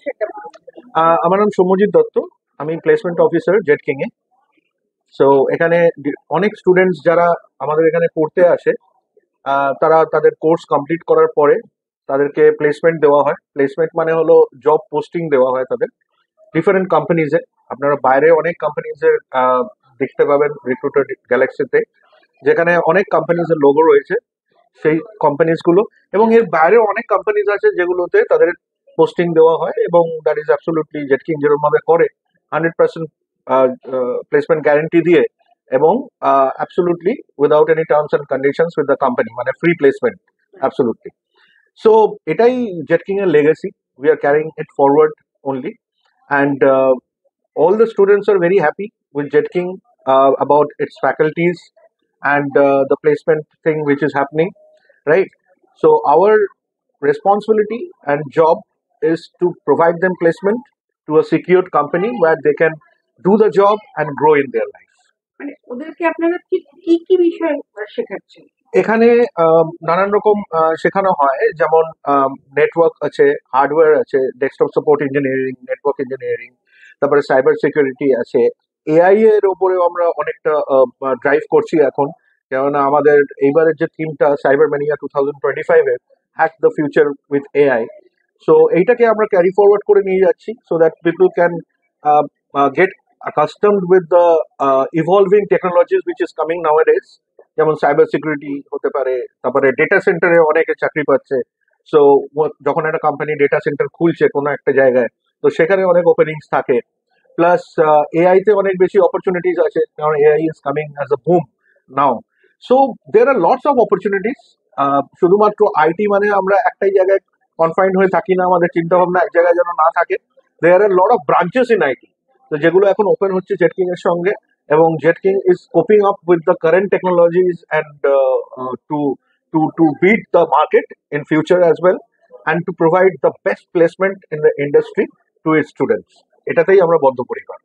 সেটা আমার নাম সৌম্যজিৎ দত্ত, আমি প্লেসমেন্ট অফিসার জেটকিং এ। সো এখানে অনেক স্টুডেন্টস যারা আমাদের এখানে পড়তে আসে, তারা তাদের কোর্স কমপ্লিট করার পরে তাদেরকে প্লেসমেন্ট দেওয়া হয়। প্লেসমেন্ট মানে হলো জব পোস্টিং দেওয়া হয় তাদের ডিফারেন্ট কোম্পানিজে। আপনারা বাইরে অনেক কোম্পানিজের দেখতে পাবেন রিক্রুটার গ্যালাক্সিতে, যেখানে অনেক কোম্পানিজের লোগো রয়েছে, সেই কোম্পানিজ গুলো। এবং এর বাইরেও অনেক কোম্পানিজ আছে যেগুলোতে তাদের পোস্টিং দেওয়া হয়, এবং দ্যাট ইজ অ্যাবসলিউটলি জেটকিং যেরকম ভাবে করে 100% প্লেসমেন্ট গ্যারেন্টি দিয়ে, এবং absolutely without any terms and conditions with the company, মানে ফ্রি প্লেসমেন্ট অ্যাবসলিউটলি। সো এটাই জেটকিং এর legacy, we are carrying it forward only, and all the students are very happy with Jetking about its faculties and the placement thing which is happening, right? So our responsibility and job is to provide them placement to a secured company where they can do the job and grow in their life. মানে ওদেরকে আপনারা কি কি কি বিষয় শেখাচ্ছেন? এখানে নানান রকম শেখানো হয়, যেমন নেটওয়ার্ক আছে, হার্ডওয়্যার আছে, desktop support engineering, network engineering, তারপরে সাইবার সিকিউরিটি আছে। এআই এর উপরেও আমরা অনেকটা ড্রাইভ করছি এখন, কেননা আমাদের এইবারের যে থিমটা সাইবার ম্যানিয়া 2025 এর hack the future with AI. So এইটাকে আমরা ক্যারি ফরওয়ার্ড করে নিয়ে যাচ্ছি, so that people can get accustomed with the evolving technologies which is coming nowadays, যেমন সাইবার সিকিউরিটি হতে পারে, তারপরে ডেটা সেন্টারে অনেকে চাকরি পাচ্ছে। সো যখন একটা কোম্পানি ডেটা সেন্টার খুলছে কোনো একটা জায়গায়, তো সেখানে অনেক ওপেনিংস থাকে। প্লাস এআই তে অনেক বেশি অপরচুনিটিস আছে, কারণ AI is coming as a broom now. So there are lots of opportunities. শুধুমাত্র আইটি মানে আমরা একটাই জায়গায় কনফাইন্ড হয়ে থাকি না, আমাদের চিন্তা ভাবনা এক জায়গায় যেন না থাকে। There are lot of branches in IT, তো যেগুলো এখন ওপেন হচ্ছে জেটকিং এর সঙ্গে, এবং Jetking is coping up with the current technologies and to beat the market in future as well, and to provide the best placement in the industry to its students. এটাতেই আমরা বদ্ধপরিকর।